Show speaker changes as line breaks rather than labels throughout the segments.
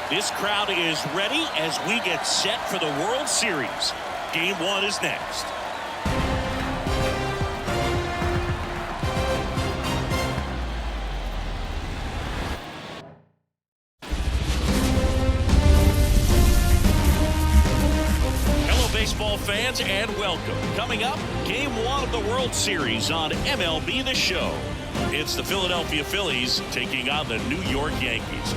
This crowd is ready as we get set for the World Series. Game 1 is next. Baseball fans, and welcome. Coming up, Game 1 of the World Series on MLB The Show. It's the Philadelphia Phillies taking on the New York Yankees.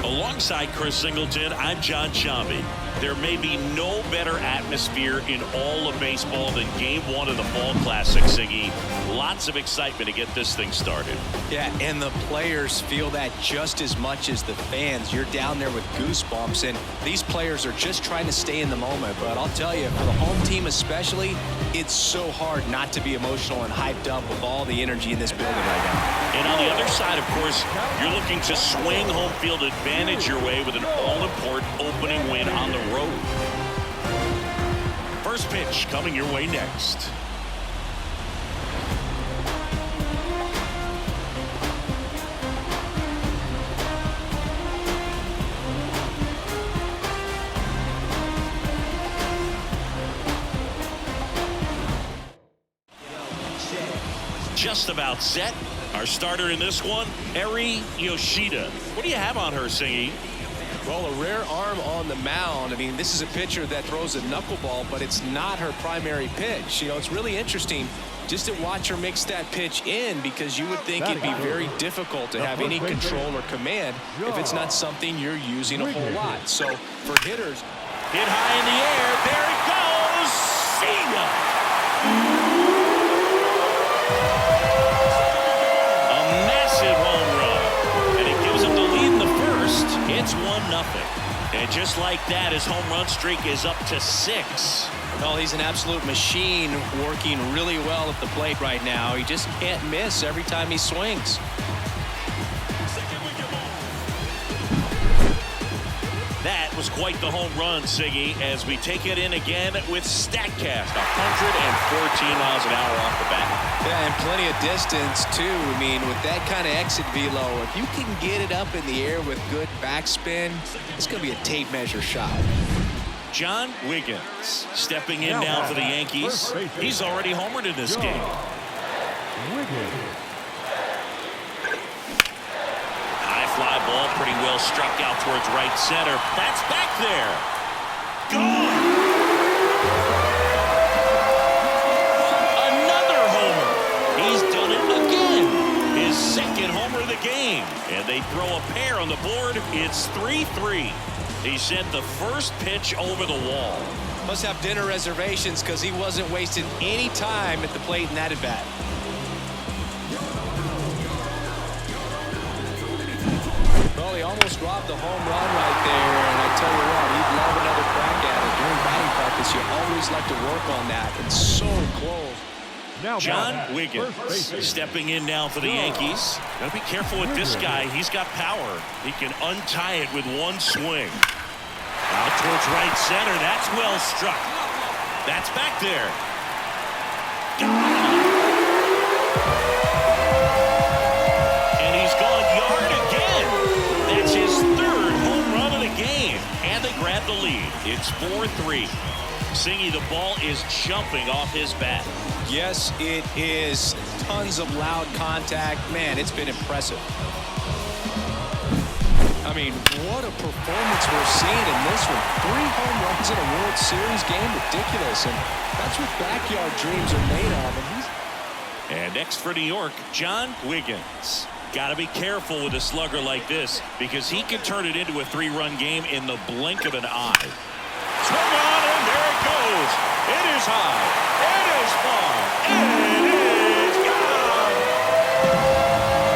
Alongside Chris Singleton, I'm John Chambi. There may be no better atmosphere in all of baseball than Game 1 of the Fall Classic, Siggy. Lots of excitement to get this thing started.
Yeah, and the players feel that just as much as the fans. You're down there with goosebumps, and these players are just trying to stay in the moment. But I'll tell you, for the home team especially, it's so hard not to be emotional and hyped up with all the energy in this building right now.
And on the other side, of course, you're looking to swing home field advantage your way with an all-important opening win on the road. First pitch coming your way next. Just about set. Our starter in this one, Eri Yoshida. What do you have on her, Singy?
Well, a rare arm on the mound. I mean, this is a pitcher that throws a knuckleball, but it's not her primary pitch. You know, it's really interesting just to watch her mix that pitch in, because you would think it'd be very difficult to have any control or command if it's not something you're using a whole lot. So for hitters,
hit high in the air. There it goes. See ya. Home run, and it gives him the lead in the first. It's 1-0, and just like that, his home run streak is up to 6.
Well, he's an absolute machine, working really well at the plate right now. He just can't miss every time he swings.
That was quite the home run, Siggy, as we take it in again with StatCast. 114 miles an hour off the bat.
Yeah, and plenty of distance, too. I mean, with that kind of exit velo, if you can get it up in the air with good backspin, it's going to be a tape measure shot.
John Wiggins stepping in now for the Yankees. He's already homered in this game. Fly ball pretty well struck out towards right center. That's back there. Gone. Another homer. He's done it again. His second homer of the game. And they throw a pair on the board. It's 3-3. He sent the first pitch over the wall.
Must have dinner reservations, because he wasn't wasting any time at the plate in that at-bat. Well, he almost dropped the home run right there, and I tell you what, he'd love another crack at it. During batting practice, you always like to work on that. It's so close.
Now John Wiggins stepping in now for the Yankees. Gotta be careful with this guy. He's got power. He can untie it with one swing. Out towards right center. That's well struck. That's back there. And he's gone yard again. That's his third home run of the game. And they grab the lead. It's 4-3. Singy, the ball is jumping off his bat.
Yes, it is. Tons of loud contact. Man, it's been impressive. I mean, what a performance we're seeing in this one. 3 home runs in a World Series game. Ridiculous. And that's what backyard dreams are made of.
And next for New York, John Wiggins. Got to be careful with a slugger like this, because he can turn it into a 3-run game in the blink of an eye. Swung on, and there it goes. It is high. It is far. It is gone.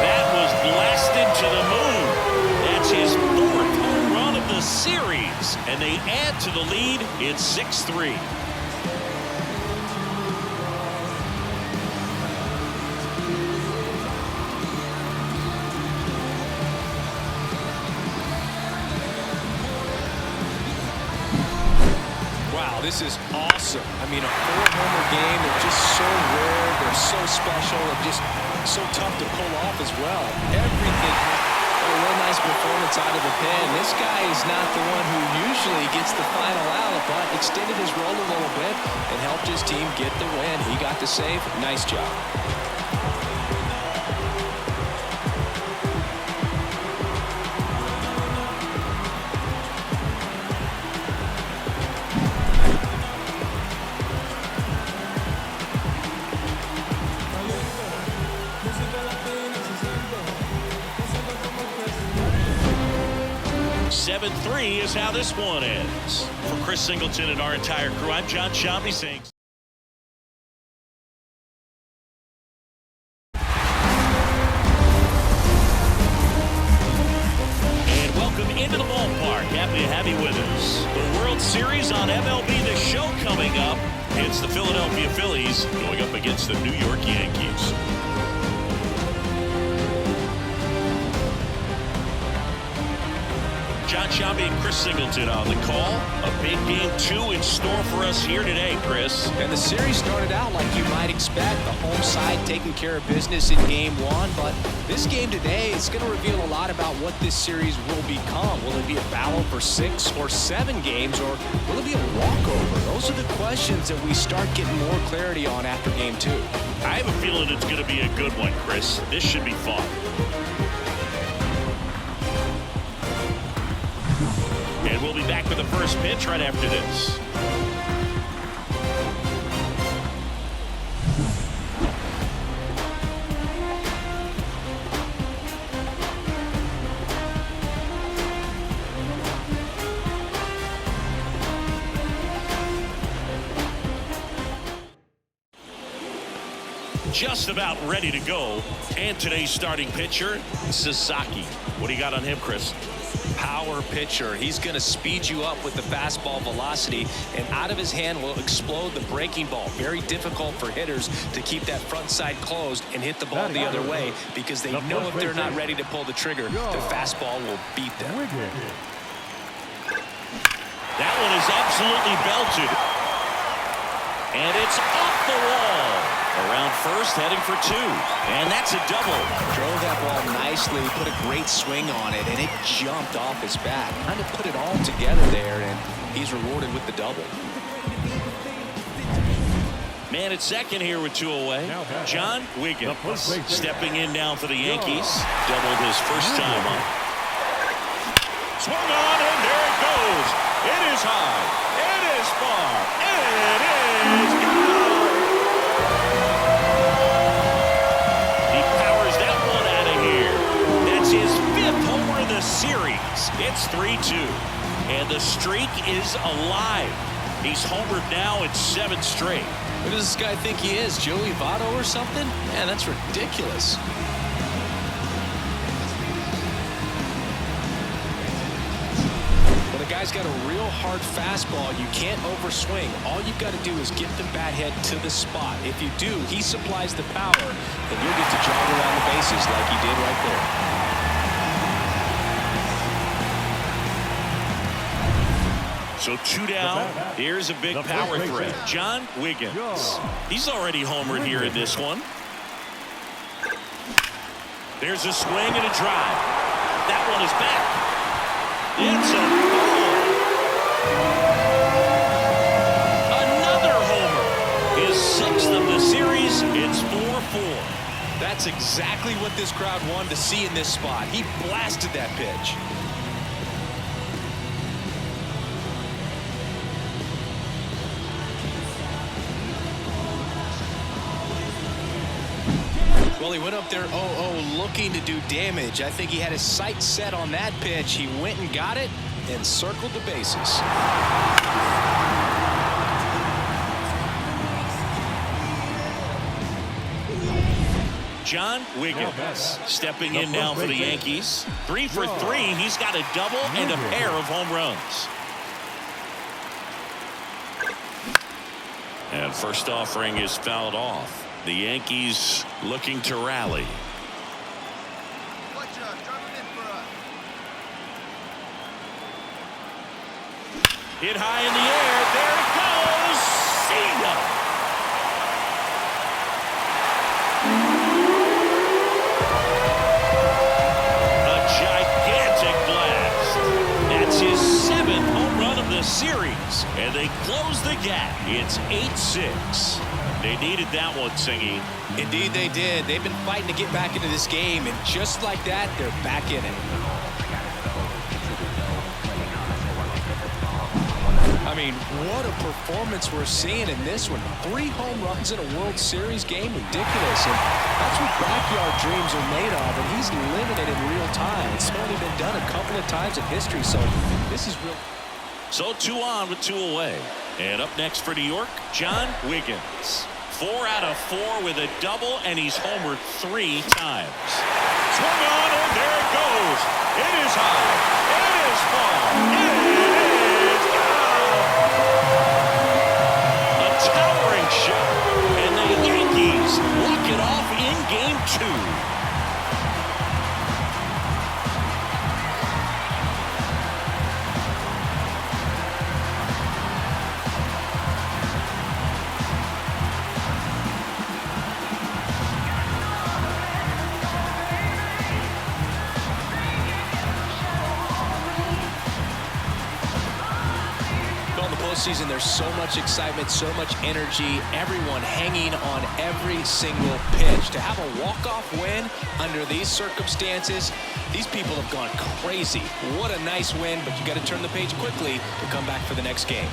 That was blasted to the moon. That's his 4th home run of the series. And they add to the lead. It's 6-3.
Wow, this is awesome. I mean, a 4-homer game. They're just so rare. They're so special. And just so tough to pull off as well. Everything. A real nice performance out of the pen. This guy is not the one who usually gets the final out, but extended his role a little bit and helped his team get the win. He got the save. Nice job.
Three is how this one ends. For Chris Singleton and our entire crew, I'm John Shambi saying. And welcome into the ballpark. Happy to have you with us. The World Series on MLB, the show coming up. It's the Philadelphia Phillies going up against the New York Yankees. John Shambi and Chris Singleton on the call. A big game 2 in store for us here today, Chris.
And the series started out like you might expect. The home side taking care of business in game 1. But this game today is going to reveal a lot about what this series will become. Will it be a battle for 6 or 7 games, or will it be a walkover? Those are the questions that we start getting more clarity on after game 2.
I have a feeling it's going to be a good one, Chris. This should be fun. And we'll be back with the first pitch right after this. Just about ready to go. And today's starting pitcher, Sasaki. What do you got on him, Chris?
Power pitcher. He's going to speed you up with the fastball velocity, and out of his hand will explode the breaking ball. Very difficult for hitters to keep that front side closed and hit the ball the other way, because they know if they're not ready to pull the trigger, the fastball will beat them.
That one is absolutely belted. And it's off the wall. Around first, heading for 2. And that's a double.
Drove that ball nicely, put a great swing on it, and it jumped off his bat. Kind of put it all together there, and he's rewarded with the double.
Man at second here with 2 away. John Wiggins stepping in now for the Yankees. Doubled his first time up. Swung on, and there it goes. It is high. It is far. It is gone. He powers that one out of here. That's his 5th homer of the series. It's 3-2. And the streak is alive. He's homered now in 7 straight.
Who does this guy think he is, Joey Votto or something? Man, that's ridiculous. When a guy's got a real hard fastball, you can't overswing. All you've got to do is get the bat head to the spot. If you do, he supplies the power, and you'll get to jog around the bases like he did right there.
So 2 down. Here's a big power threat. John Wiggins. He's already homered here in this one. There's a swing and a drive. That one is back. It's a ball. Another homer. His 6th of the series. It's 4-4.
That's exactly what this crowd wanted to see in this spot. He blasted that pitch. Well, he went up there 0-0 looking to do damage. I think he had his sights set on that pitch. He went and got it and circled the bases.
John Wiggins stepping in now for the Yankees. 3 for 3. He's got a double and a pair of home runs. And first offering is fouled off. The Yankees looking to rally. Hit high in the air. There it goes. See ya. And they close the gap. It's 8-6. They needed that one, Singy.
Indeed they did. They've been fighting to get back into this game, and just like that, they're back in it. I mean, what a performance we're seeing in this one. 3 home runs in a World Series game, ridiculous. And that's what backyard dreams are made of, and he's living it in real time. It's only been done a couple of times in history, so this is real.
So 2 on with 2 away. And up next for New York, John Wiggins. 4 out of 4 with a double, and he's homered 3 times. Swung on, and there it goes. It is high. It is far. It is out. A towering shot, and the Yankees walk it off in Game 2.
Season, there's so much excitement, so much energy, everyone hanging on every single pitch. To have a walk-off win under these circumstances, these people have gone crazy. What a nice win, but you got to turn the page quickly to come back for the next game.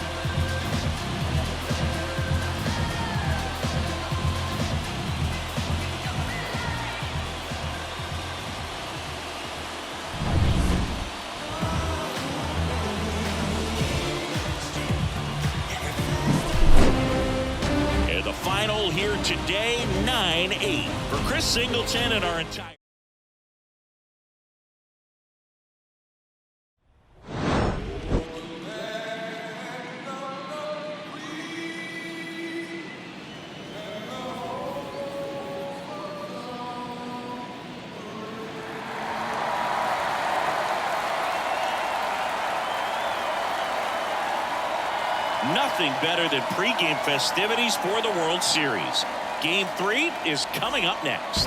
Final here today, 9-8 for Chris Singleton and our entire. Nothing better than pregame festivities for the World Series. Game 3 is coming up next.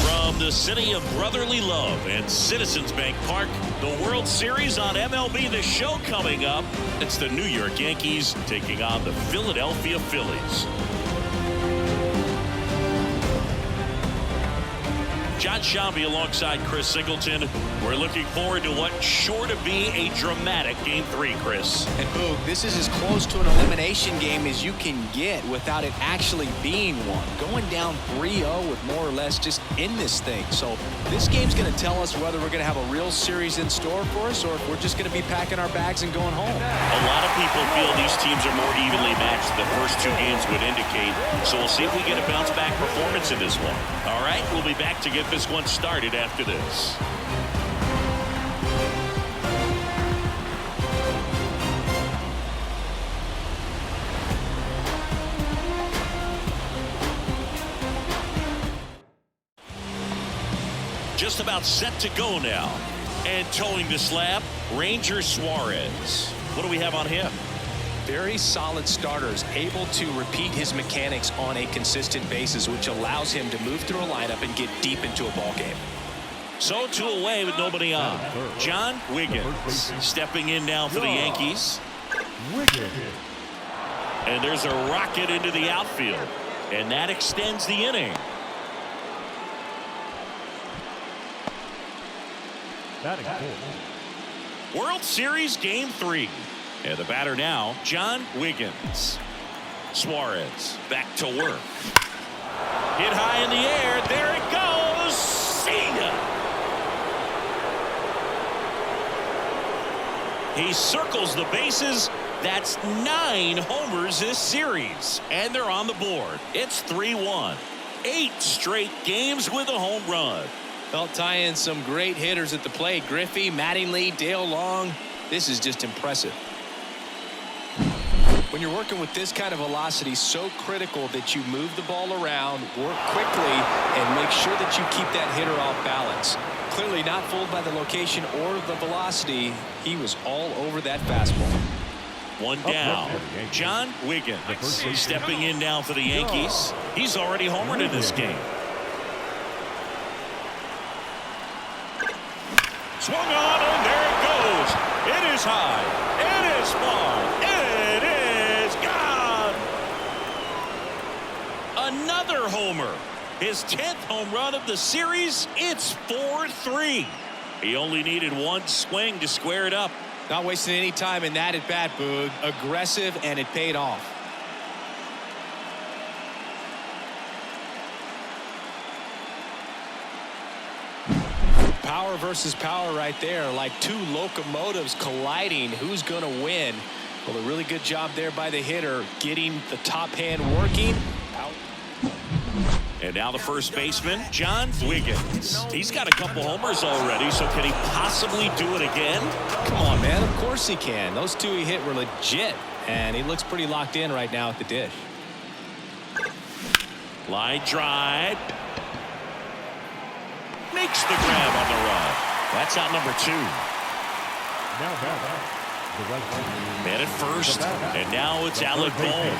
From the city of brotherly love and Citizens Bank Park, the World Series on MLB The Show coming up. It's the New York Yankees taking on the Philadelphia Phillies. John Shambi alongside Chris Singleton. We're looking forward to what's sure to be a dramatic Game 3, Chris.
And Boog, this is as close to an elimination game as you can get without it actually being one. Going down 3-0 with more or less just in this thing. So this game's going to tell us whether we're going to have a real series in store for us or if we're just going to be packing our bags and going home.
A lot of people feel these teams are more evenly matched than the first 2 games would indicate. So we'll see if we get a bounce-back performance in this one. All right, we'll be back to get this one started after this. Just about set to go now. And towing the slab, Ranger Suarez. What do we have on him?
Very solid starters, able to repeat his mechanics on a consistent basis, which allows him to move through a lineup and get deep into a ball game.
So 2 away with nobody on. John Wiggins stepping in now for the Yankees. And there's a rocket into the outfield, and that extends the inning. World Series Game 3. And the batter now, John Wiggins. Suarez back to work. Hit high in the air. There it goes. See ya. He circles the bases. That's 9 homers this series. And they're on the board. It's 3-1. 8 straight games with a home run.
Well, tie in some great hitters at the plate. Griffey, Mattingly, Dale Long. This is just impressive. When you're working with this kind of velocity, so critical that you move the ball around, work quickly, and make sure that you keep that hitter off balance. Clearly not fooled by the location or the velocity. He was all over that fastball.
One down. John Wiggins stepping in now for the Yankees. He's already homered in this game. Swung on, and there it goes. It is high. It is far. It is gone. Another homer. His 10th home run of the series. It's 4-3. He only needed one swing to square it up.
Not wasting any time in that at bat, Boog. Aggressive, and it paid off. Power versus power right there, like two locomotives colliding. Who's going to win? Well, a really good job there by the hitter, getting the top hand working.
And now the first baseman, John Wiggins. He's got a couple homers already, so can he possibly do it again?
Come on, man. Of course he can. Those two he hit were legit, and he looks pretty locked in right now at the dish.
Line drive. Makes the grab on the run. That's out number 2. Man at first, and now it's Alec Bohm.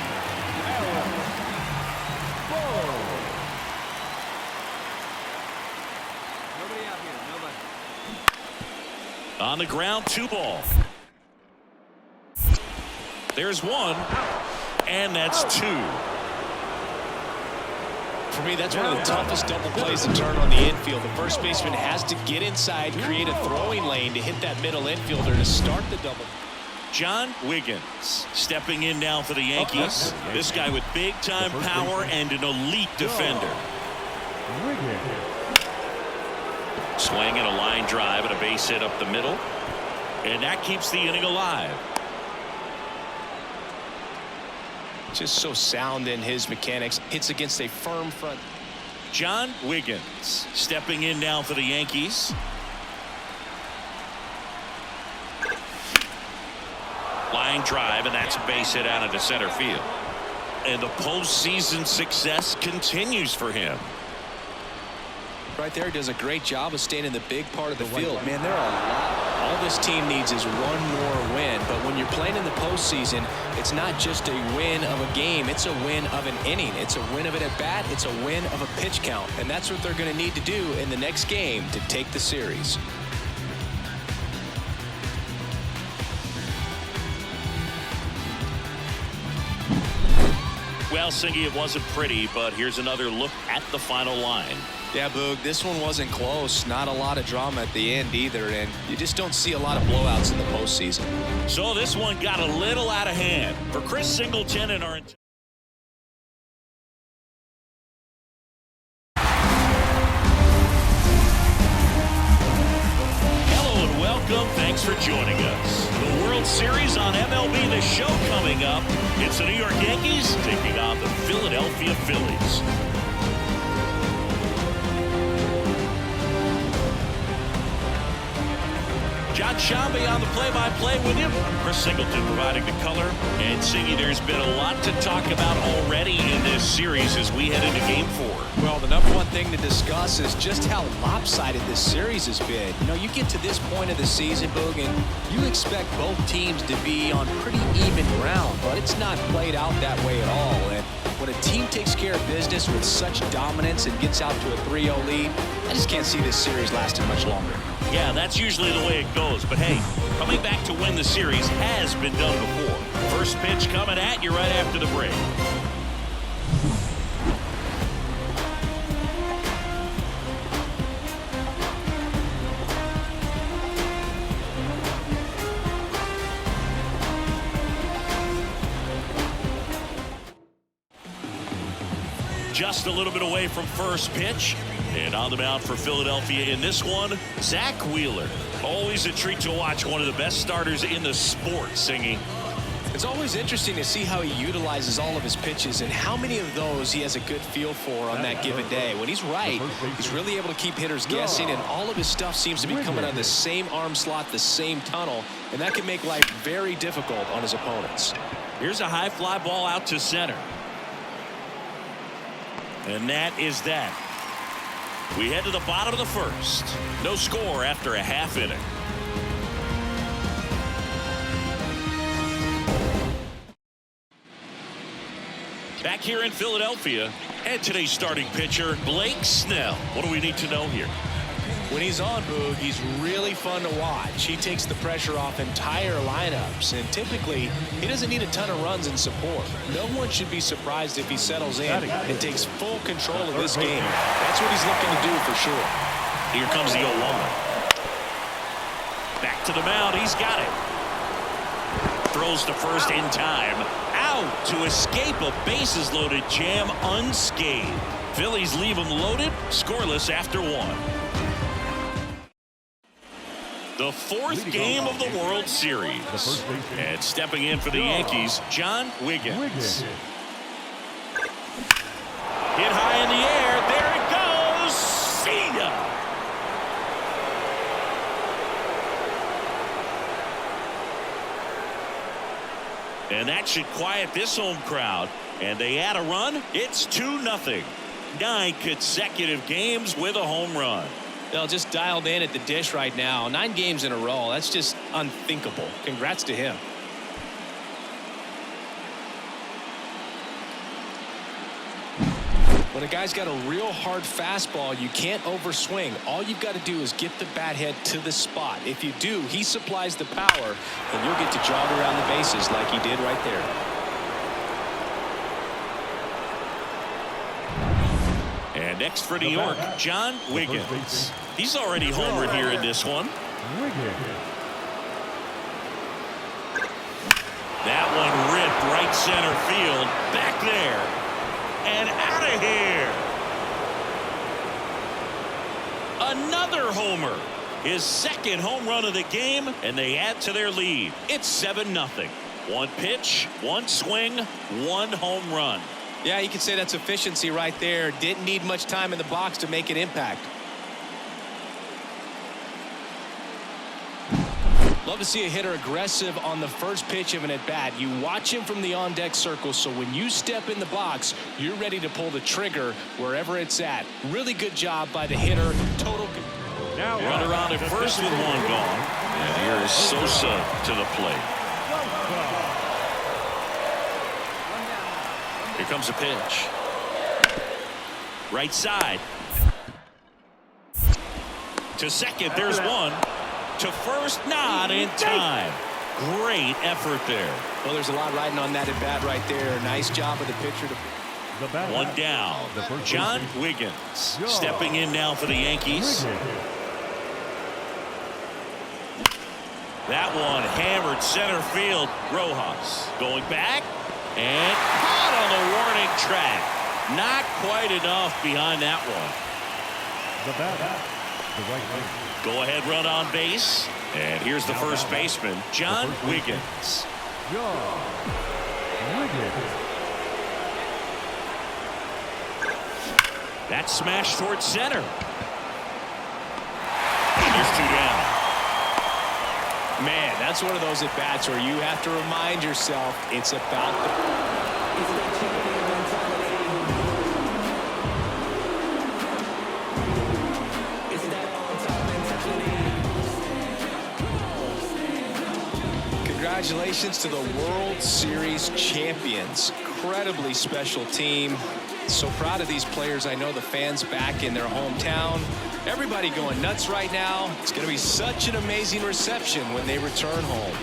On the ground, 2 ball. There's 1, and that's 2.
For me, that's one of the toughest double plays to turn on the infield. The first baseman has to get inside, create a throwing lane to hit that middle infielder to start the double.
John Wiggins stepping in now for the Yankees. This guy with big-time power and an elite defender. Swinging a line drive and a base hit up the middle. And that keeps the inning alive.
Just so sound in his mechanics. Hits against a firm front.
John Wiggins stepping in now for the Yankees. Line drive, and that's a base hit out into center field. And the postseason success continues for him.
Right there, does a great job of staying in the big part of the field. Man, there are a lot. All this team needs is one more win. But when you're playing in the postseason, it's not just a win of a game. It's a win of an inning. It's a win of an at-bat. It's a win of a pitch count. And that's what they're going to need to do in the next game to take the series.
Well, Singy, it wasn't pretty, but here's another look at the final line.
Yeah, Boog, this one wasn't close. Not a lot of drama at the end either, and you just don't see a lot of blowouts in the postseason.
So this one got a little out of hand. For Chris Singleton and our... Hello and welcome. Thanks for joining us. The World Series on MLB The Show coming up. It's the New York Yankees taking on the Philadelphia Phillies. John Shambi on the play-by-play with you. Chris Singleton providing the color. And Singy, there's been a lot to talk about already in this series as we head into Game 4.
Well, the number one thing to discuss is just how lopsided this series has been. You know, you get to this point of the season, Boog, and you expect both teams to be on pretty even ground, but it's not played out that way at all. And when a team takes care of business with such dominance and gets out to a 3-0 lead, I just can't see this series lasting much longer.
Yeah, that's usually the way it goes. But hey, coming back to win the series has been done before. First pitch coming at you right after the break. Just a little bit away from first pitch. And on the mound for Philadelphia in this one, Zach Wheeler. Always a treat to watch one of the best starters in the sport, Singy.
It's always interesting to see how he utilizes all of his pitches and how many of those he has a good feel for on that given day. When he's right, he's really able to keep hitters guessing, and all of his stuff seems to be coming out of the same arm slot, the same tunnel, and that can make life very difficult on his opponents.
Here's a high fly ball out to center. And that is that. We head to the bottom of the first. No score after a half inning. Back here in Philadelphia, and today's starting pitcher, Blake Snell. What do we need to know here?
When he's on, Boog, he's really fun to watch. He takes the pressure off entire lineups, and typically he doesn't need a ton of runs and support. No one should be surprised if he settles in and takes full control of this game. That's what he's looking to do for sure.
Here comes the 0-1. Back to the mound. He's got it. Throws to first in time. Out to escape a bases-loaded jam unscathed. Phillies leave him loaded, scoreless after 1. The 4th game of the World Series. And stepping in for the Yankees, John Wiggins. Hit high in the air. There it goes. See ya. And that should quiet this home crowd. And they add a run. It's 2-0. 9 consecutive games with a home run.
They'll just dialed in at the dish right now. 9 games in a row. That's just unthinkable. Congrats to him. When a guy's got a real hard fastball, you can't overswing. All you've got to do is get the bat head to the spot. If you do, he supplies the power, and you'll get to jog around the bases like he did right there.
And next for New York, John Wiggins. He's already homered here in this one. That one ripped right center field. Back there. And out of here. Another homer. His 2nd home run of the game, and they add to their lead. It's 7-0. 1 pitch, 1 swing, 1 home run.
Yeah, you could say that's efficiency right there. Didn't need much time in the box to make an impact. Love to see a hitter aggressive on the first pitch of an at-bat. You watch him from the on-deck circle, so when you step in the box, you're ready to pull the trigger wherever it's at. Really good job by the hitter. Total.
Now runner on at first with 1 gone. And here is Sosa to the plate. Here comes a pitch. Right side. To second, there's 1. To first, not in time. Great effort there.
Well, there's a lot riding on that at bat right there. Nice job of the pitcher.
1 down. John Wiggins stepping in now for the Yankees. That one hammered center field. Rojas going back and caught on the warning track. Not quite enough behind that one. Go ahead run on base. And here's the first baseman, John Wiggins. That smash towards center. Here's 2 down.
Man, that's one of those at bats where you have to remind yourself it's about the. Congratulations to the World Series champions. Incredibly special team. So proud of these players. I know the fans back in their hometown. Everybody going nuts right now. It's going to be such an amazing reception when they return home.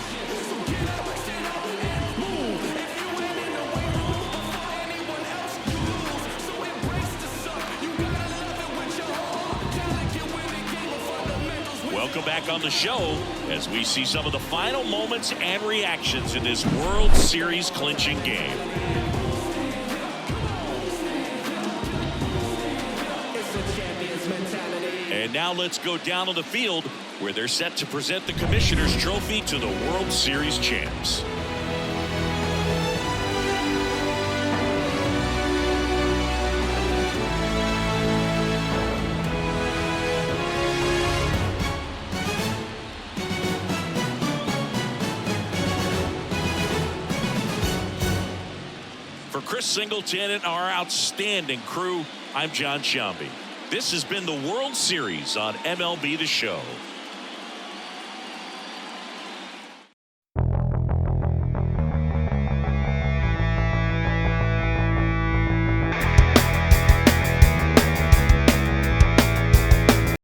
Welcome back on the show as we see some of the final moments and reactions in this World Series clinching game. And now let's go down on the field where they're set to present the Commissioner's Trophy to the World Series champs. For Chris Singleton and our outstanding crew, I'm John Shambi. This has been the World Series on MLB The Show.